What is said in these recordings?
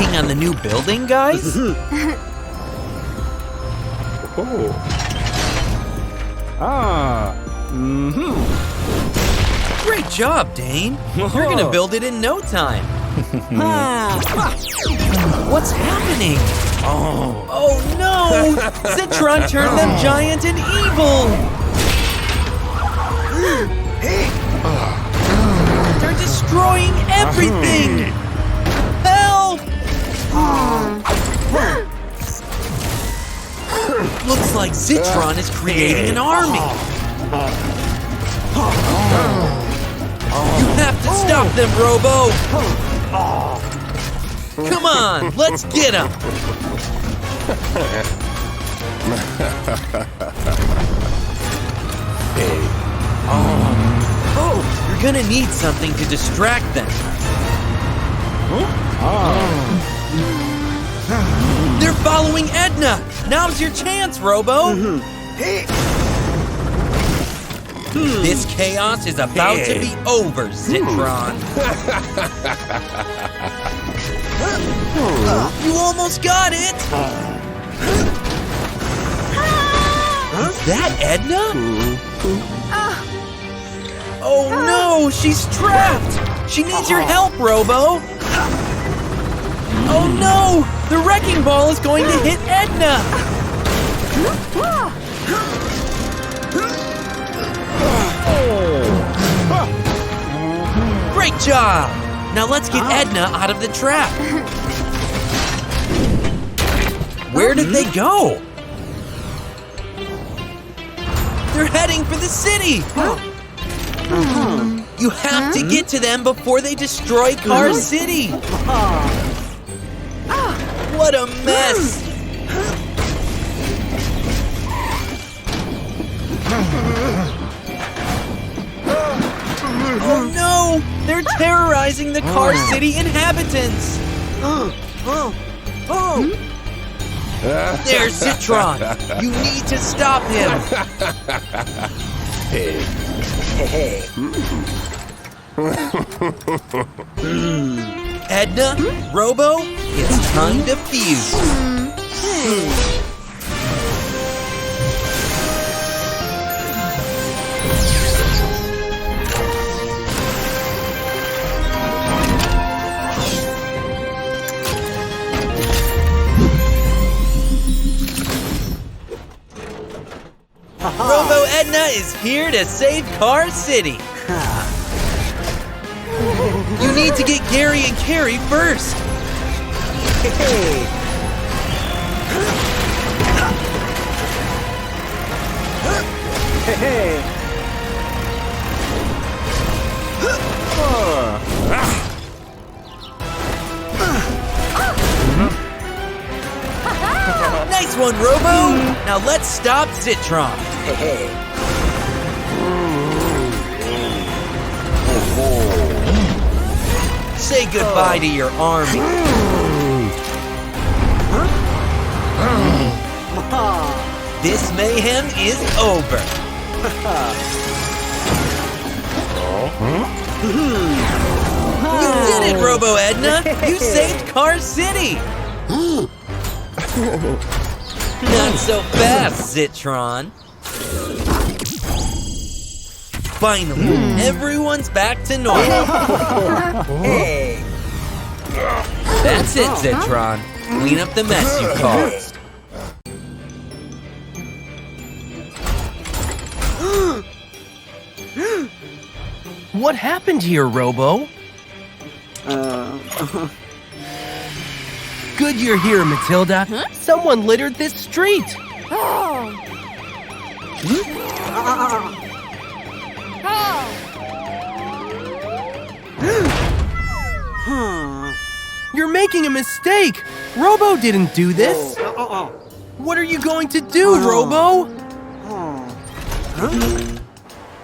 working on the new building, guys? Great job, Dane. You're gonna build it in no time. What's happening? Oh no! Citron turned them giant and evil! They're destroying everything! Help! Looks like Zitron is creating an army. You have to stop them, Robo! Come on, let's get him! Oh, you're gonna need something to distract them. They're following Edna! Now's your chance, Robo! This chaos is about to be over, Citron. You almost got it! Is that Edna? Oh no, she's trapped! She needs your help, Robo! Oh no! The wrecking ball is going to hit Edna! Great job! Now let's get Edna out of the trap. Where did they go? They're heading for the city! You have to get to them before they destroy Car City! What a mess! Oh no! They're terrorizing the Car City inhabitants! There's Citron! You need to stop him! Edna, Robo, it's time to fuse. Robo Edna is here to save Car City. You need to get Gary and Carrie first. Nice one, Robo. Now let's stop Zitron. Say goodbye to your army. This mayhem is over. You did it, Robo Edna! You saved Car City! Not so fast, Zitron. Finally, everyone's back to normal. That's it, Zitron. Clean up the mess you caused. What happened here, Robo? Good you're here, Matilda. Someone littered this street. You're making a mistake. Robo didn't do this. What are you going to do, Robo?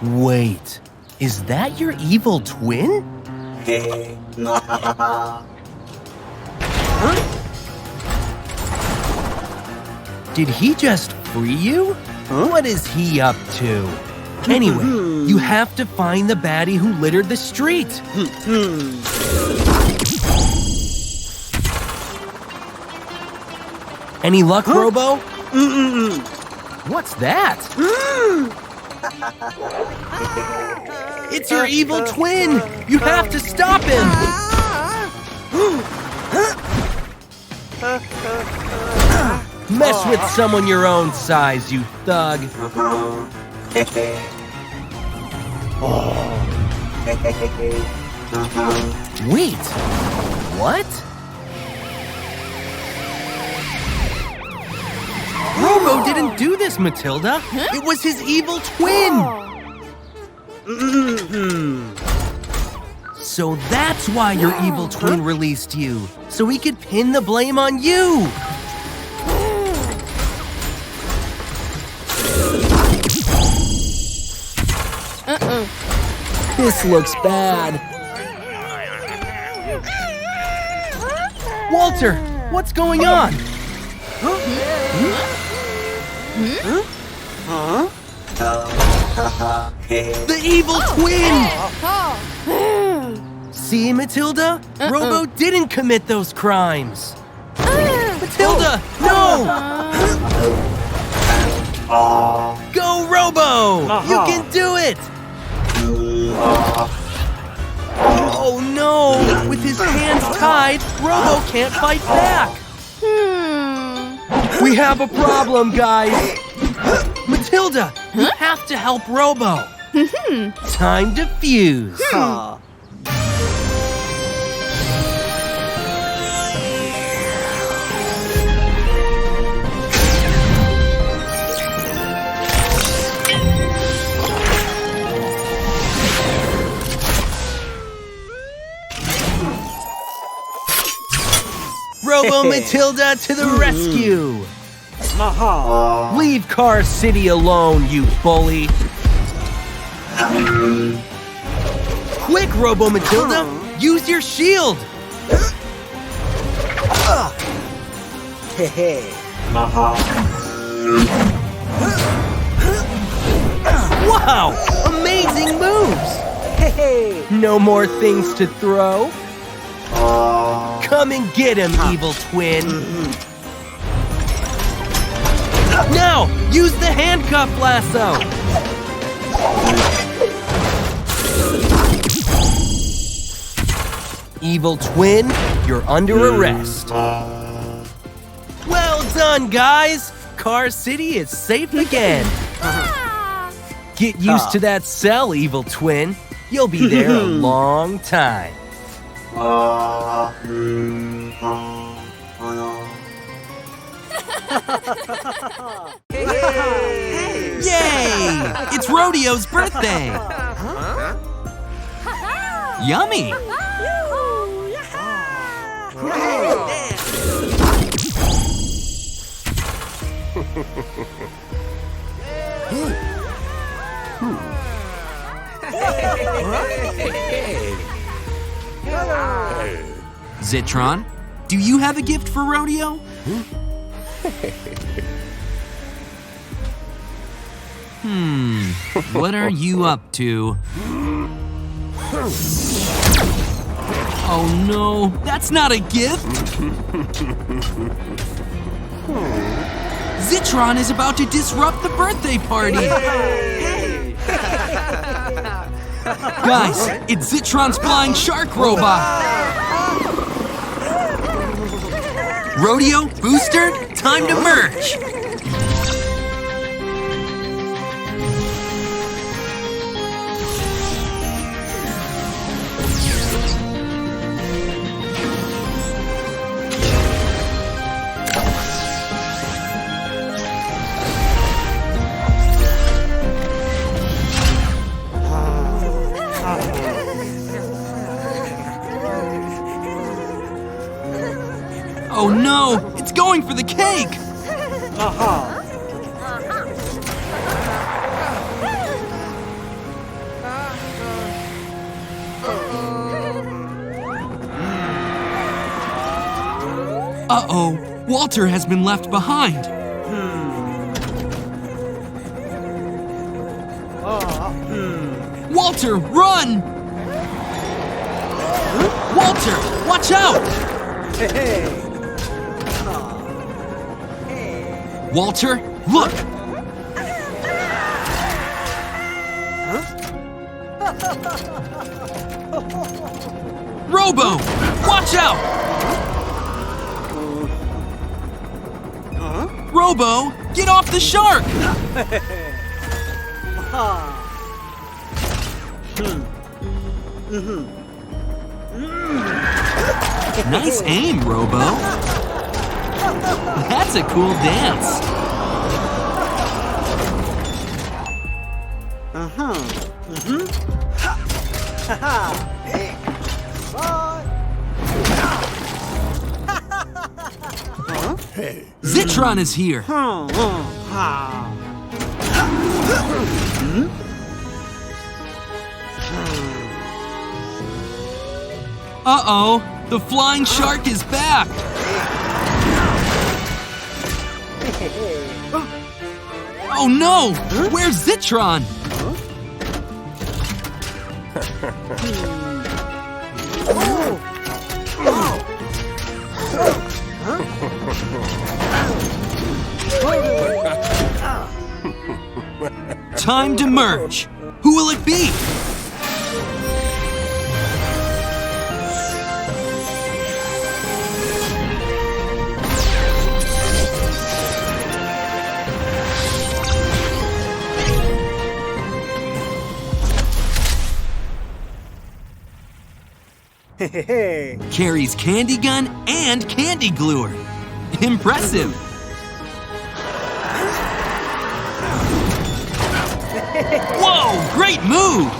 Wait, is that your evil twin? Did he just free you? What is he up to? Anyway, you have to find the baddie who littered the street. Any luck, Robo? What's that? It's your evil twin! You have to stop him! Mess with someone your own size, you thug. Wait, what? Robo didn't do this, Matilda. It was his evil twin. So that's why your evil twin released you, so he could pin the blame on you. This looks bad. Walter, what's going on? The evil twin! See, Matilda? Robo didn't commit those crimes. Matilda, no! Go, Robo! You can do it! Oh no! With his hands tied, Robo can't fight back! We have a problem, guys! Matilda, you have to help Robo! Time to fuse! Robo Matilda to the rescue! Leave Car City alone, you bully! Quick, Robo Matilda! Use your shield! Wow! Amazing moves! No more things to throw? Come and get him, evil twin! Now, use the handcuff lasso! Evil twin, you're under arrest. Well done, guys! Car City is safe again. Get used to that cell, evil twin. You'll be there a long time. Yay! It's Rodeo's birthday! Yummy! Zitron, do you have a gift for Rodeo? What are you up to? Oh no, that's not a gift! Zitron is about to disrupt the birthday party! Guys, it's Zitron's flying shark robot! Rodeo, Booster, time to merge! Oh no! It's going for the cake! Uh-oh! Walter has been left behind! Walter, run! Walter, watch out! Walter, look! Robo, watch out! Robo, get off the shark! Nice aim, Robo. That's a cool dance. Zitron is here. Uh-oh, the flying shark is back. Oh no, where's Zitron? Time to merge. Who will it be? Carries candy gun and candy gluer. Impressive. Whoa, great move!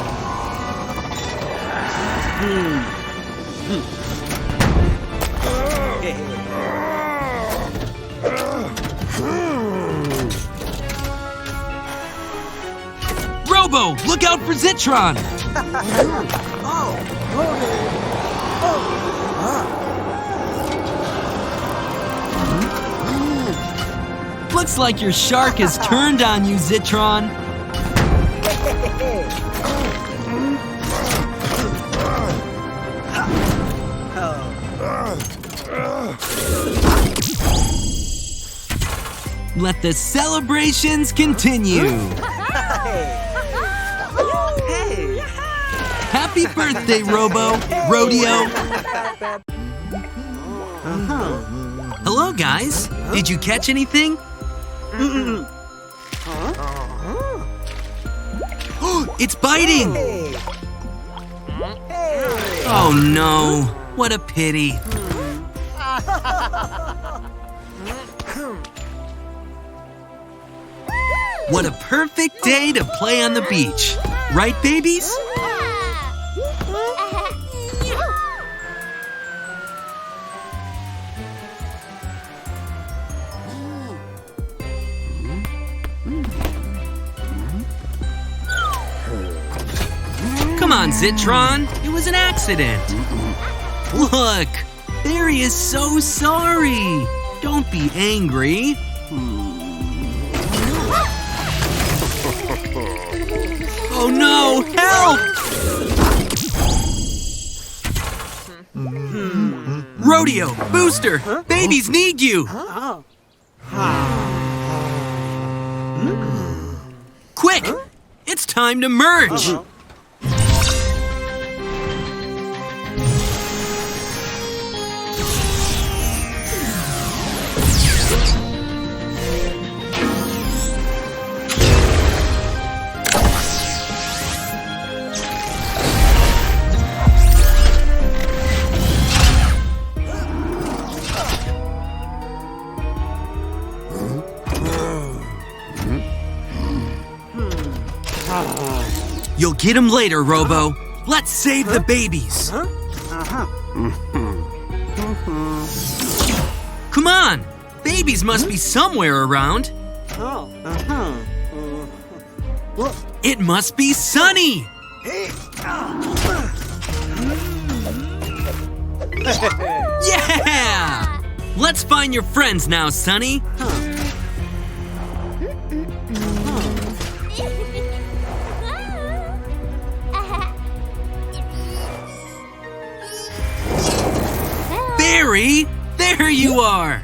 Robo, look out for Zitron! Looks like your shark has turned on you, Zitron. Let the celebrations continue. Happy birthday, Robo. Rodeo. Hello, guys. Did you catch anything? It's biting! Oh no, what a pity. What a perfect day to play on the beach. Right, babies? Come on, Zitron. It was an accident. Look, Barry is so sorry. Don't be angry. Oh no, help! Rodeo, Booster, babies need you. Quick, it's time to merge. You'll get him later, Robo. Let's save the babies. Come on! Babies must be somewhere around. It must be Sunny! Yeah! Let's find your friends now, Sunny. Barry, there you are!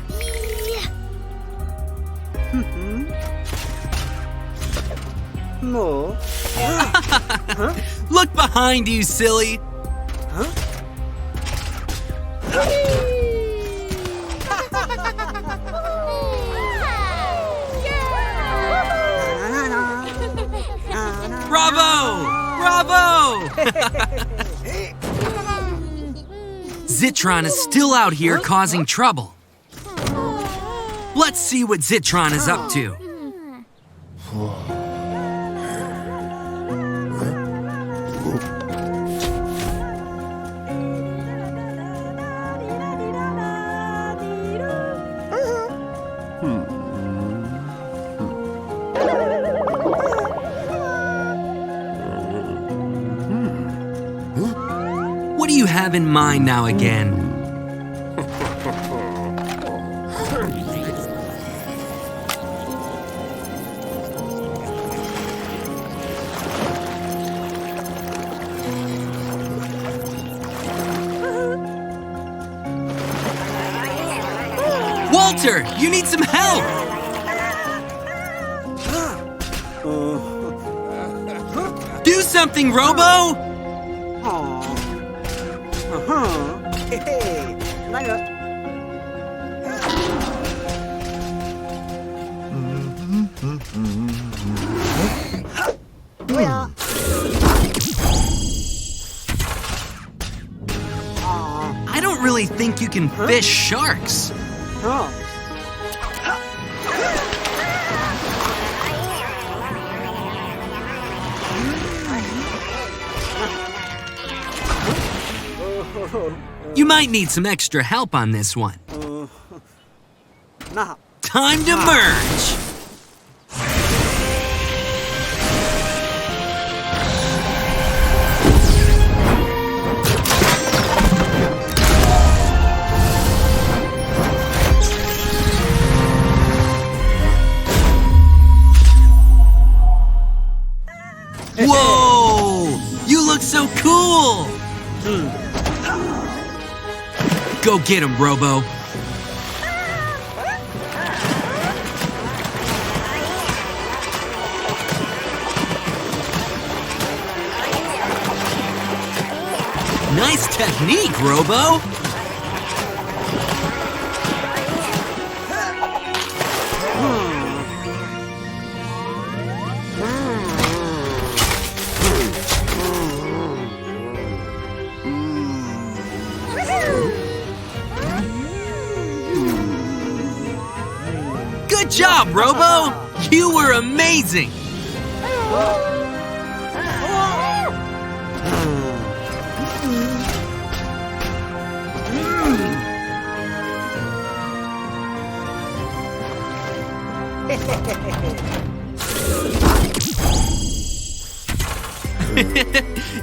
No. Look behind you, silly. Bravo! Bravo! Zitron is still out here causing trouble. Let's see what Zitron is up to. What do you have in mind now again? Walter, you need some help! Do something, Robo! Hey, 那个。对呀。I don't really think you can fish sharks. You might need some extra help on this one. 那。 Time to merge. Whoa! You look so cool! Go get him, Robo. Nice technique, Robo. Good job, Robo! You were amazing!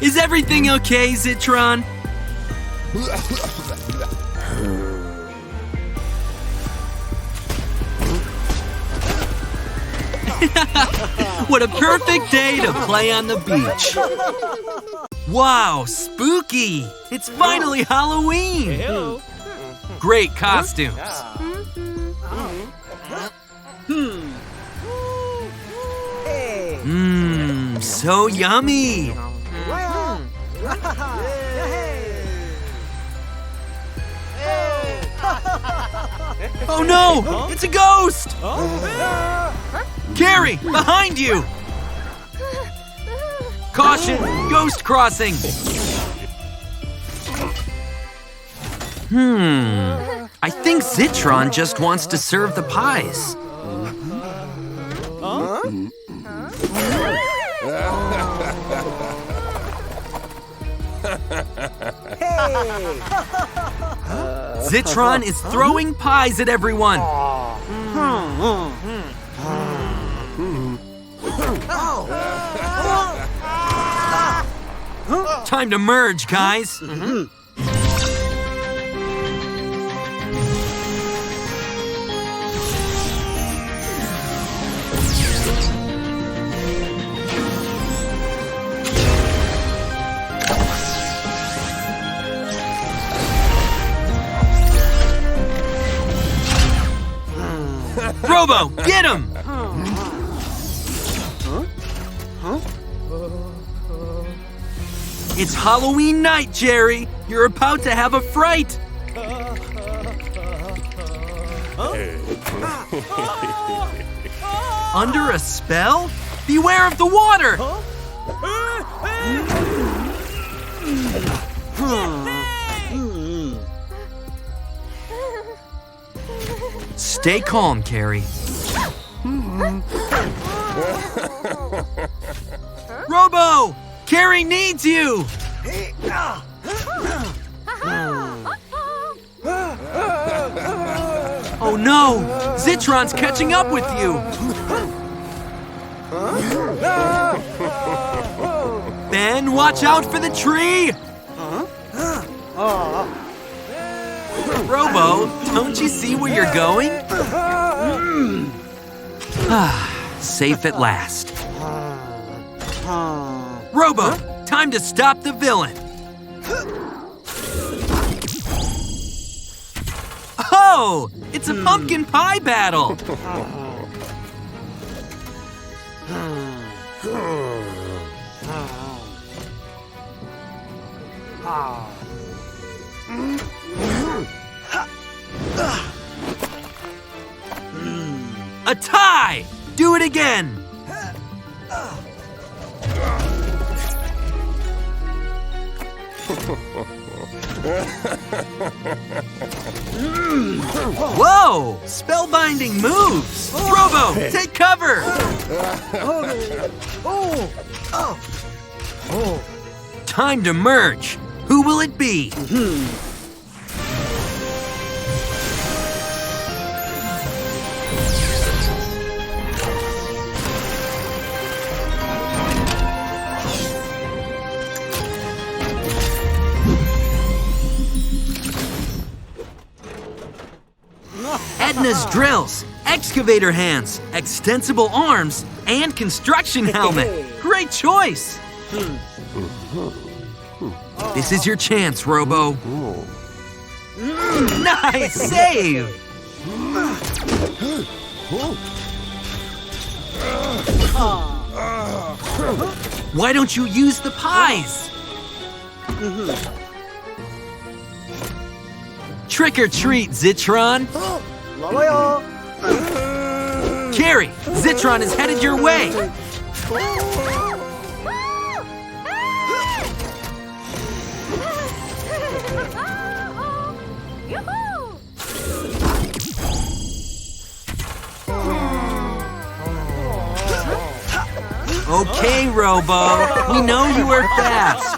Is everything okay, Zitron? What a perfect day to play on the beach. Wow, spooky! It's finally Halloween! Great costumes. Mmm, so yummy. Oh no, it's a ghost! Gary, behind you! Caution, ghost crossing! I think Zitron just wants to serve the pies. Zitron is throwing pies at everyone. Time to merge, guys. Robo, get him! It's Halloween night, Jerry. You're about to have a fright. Under a spell? Beware of the water! Stay calm, Carrie. Robo! Carrie needs you! Oh no! Zitron's catching up with you! Ben, watch out for the tree! Robo, don't you see where you're going? Safe at last. Robo, time to stop the villain. Oh, it's a pumpkin pie battle. A tie! Do it again! Whoa! Spellbinding moves! Robo, take cover! Time to merge. Who will it be? Edna's drills, excavator hands, extensible arms, and construction helmet. Great choice! This is your chance, Robo. Nice save! Why don't you use the pies? Trick or treat, Zitron. Carrie, Zitron is headed your way. Okay, Robo. We know you are fast.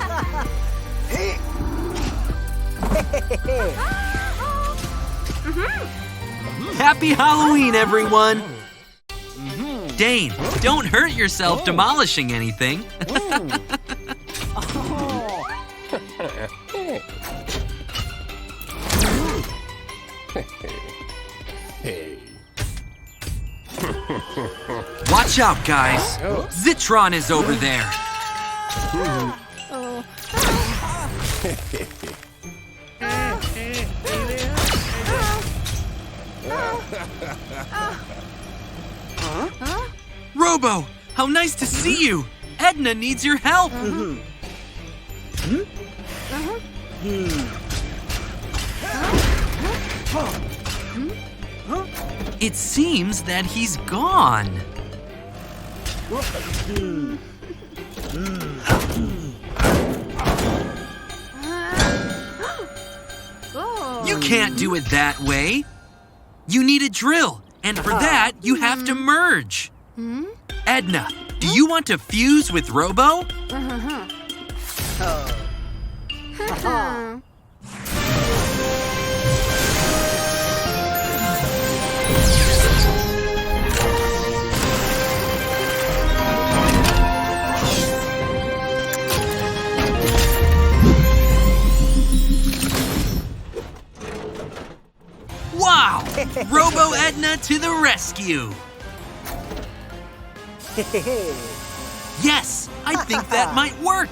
Happy Halloween, everyone! Dane, don't hurt yourself demolishing anything. Watch out, guys. Zitron is over there. Robo, how nice to see you. Edna needs your help. It seems that he's gone. You can't do it that way. You need a drill, and for that, you have to merge. Edna, do you want to fuse with Robo? Wow! Robo Edna to the rescue! Yes, I think that might work.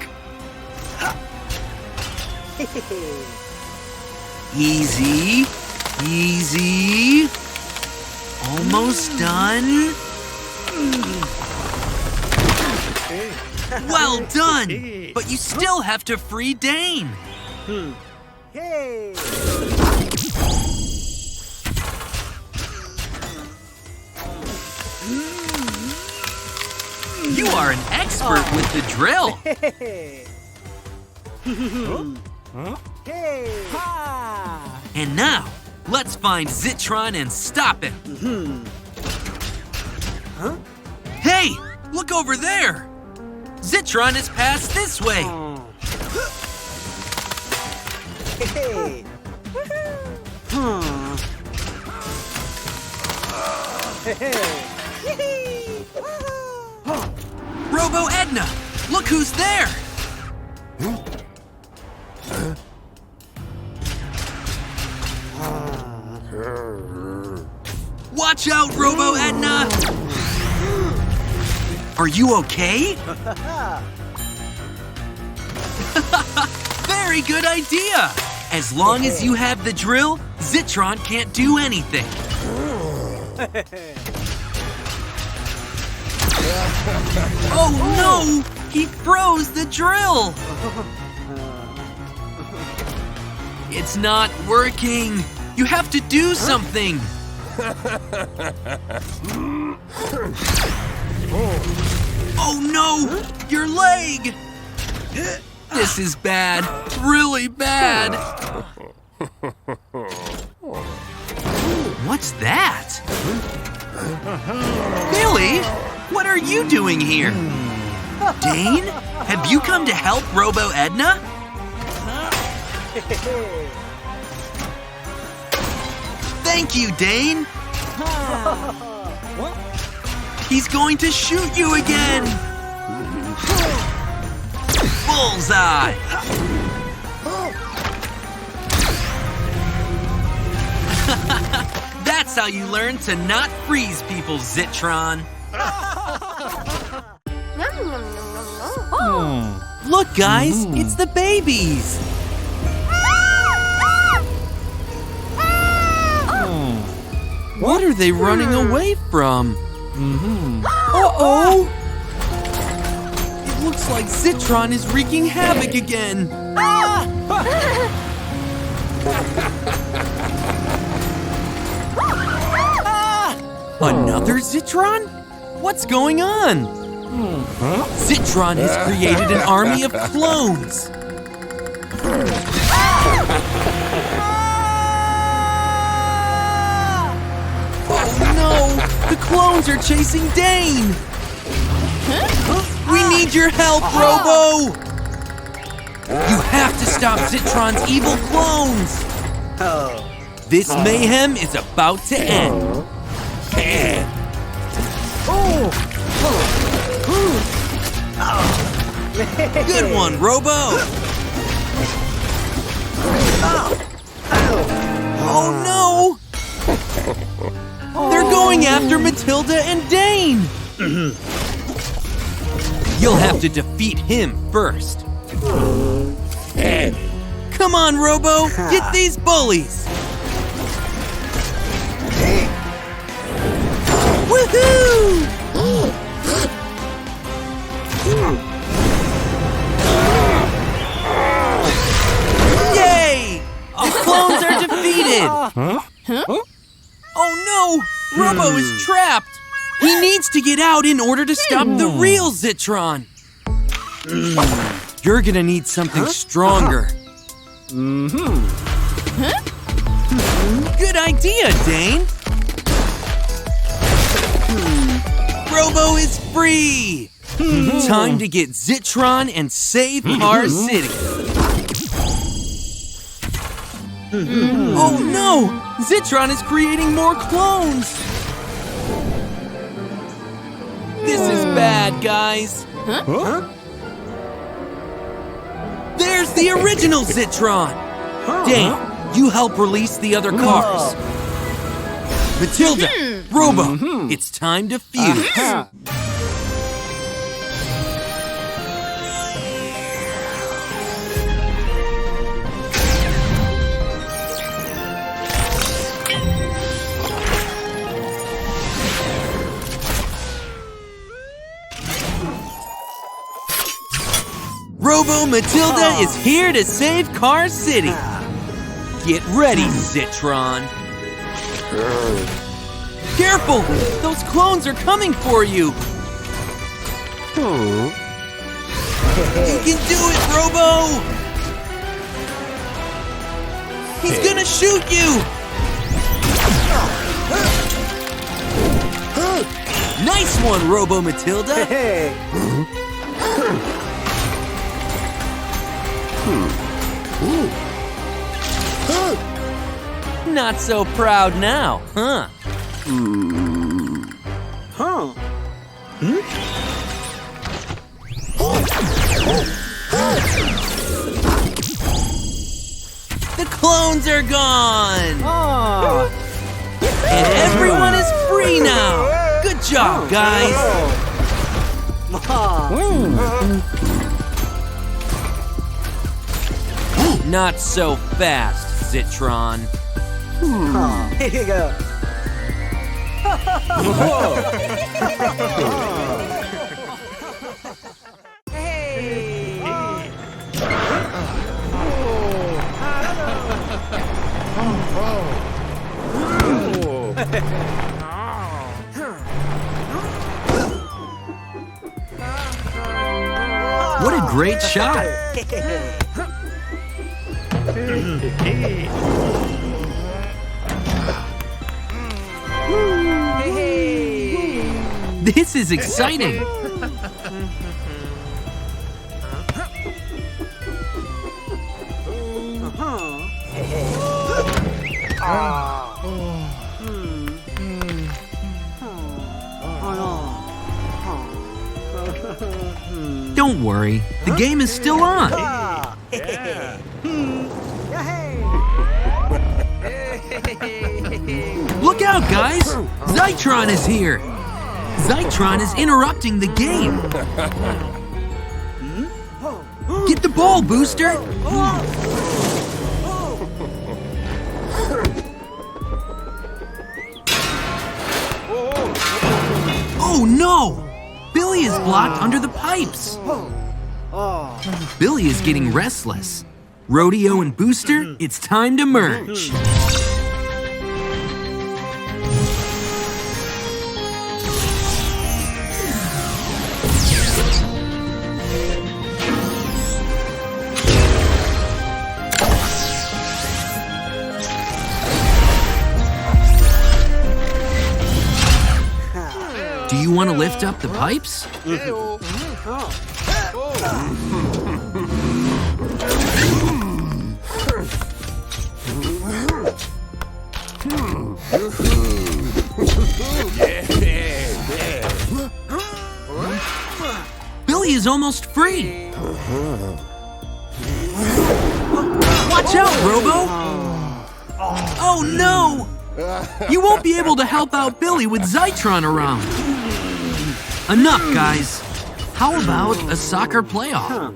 Easy, easy. Almost done. Well done! But you still have to free Dane. Hey! You are an expert with the drill. Hey! Hey! Ha! And now, let's find Zitron and stop him. Hey, look over there. Zitron has passed this way. Hey! Hey! Robo Edna, look who's there. Watch out, Robo Edna. Are you okay? Very good idea. As long as you have the drill, Zitron can't do anything. Oh no! He froze the drill! It's not working! You have to do something! Oh no! Your leg! This is bad. Really bad. What's that? Billy? What are you doing here? Dane? Have you come to help Robo Edna? Thank you, Dane. He's going to shoot you again. Bullseye. That's how you learn to not freeze people, Zitron. Look, guys, it's the babies. What are they running away from? Uh-oh! It looks like Zitron is wreaking havoc again. Another Zitron? What's going on? Zitron has created an army of clones. Oh no! The clones are chasing Dane! We need your help, Robo! You have to stop Zitron's evil clones! This mayhem is about to end. Good one, Robo! Oh no! They're going after Matilda and Dane! You'll have to defeat him first. Come on, Robo! Get these bullies! Woohoo! Yay! The clones are defeated! Oh no! Robo is trapped! He needs to get out in order to stop the real Zitron! You're gonna need something stronger. Good idea, Dane! Robo is free! Time to get Zitron and save Car City! Oh no! Zitron is creating more clones! This is bad, guys! There's the original Zitron! Dane, you help release the other cars. Matilda, Robo, it's time to fuse. Robo Matilda is here to save Car City. Get ready, Zitron. Careful! Those clones are coming for you! You can do it, Robo! He's gonna shoot you! Nice one, Robo Matilda! Hey. Not so proud now, huh? Huh. The clones are gone! Oh. And everyone is free now! Good job, guys! Not so fast, Citron. Here you go. What a great shot! This is exciting! Don't worry, the game is still on. Look out, guys! Zitron is here! Zitron is interrupting the game. Get the ball, Booster! Oh no! Billy is blocked under the pipes. Billy is getting restless. Rodeo and Booster, it's time to merge. Do you want to lift up the pipes? Billy is almost free. Watch out, Robo! Oh no! You won't be able to help out Billy with Zitron around. Enough, guys. How about a soccer playoff?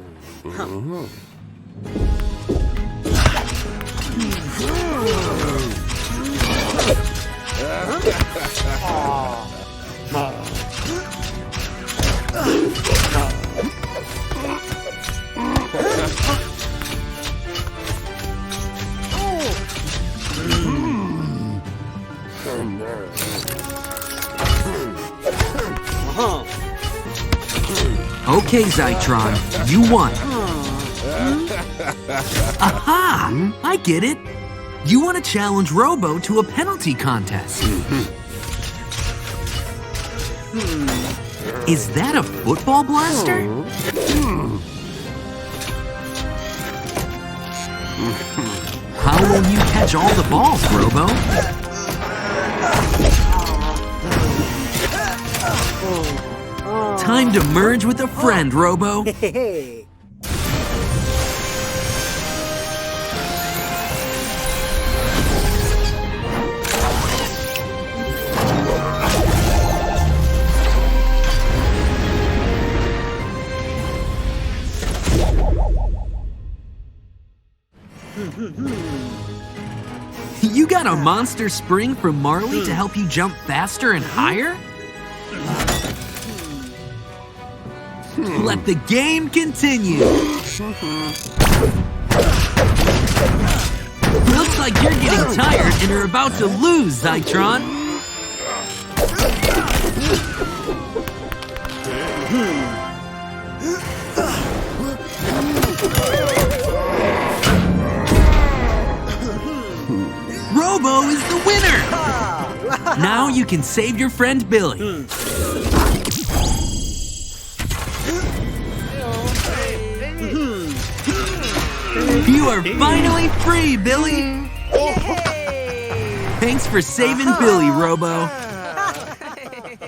Okay, Zitron, you won. Aha! I get it. You want to challenge Robo to a penalty contest. Is that a football blaster? How will you catch all the balls, Robo? Time to merge with a friend, Robo. You got a monster spring from Marley to help you jump faster and higher? Let the game continue. Looks like you're getting tired and are about to lose, Zitron. Robo is the winner! Now you can save your friend Billy. You are finally free, Billy! Thanks for saving Billy, Robo.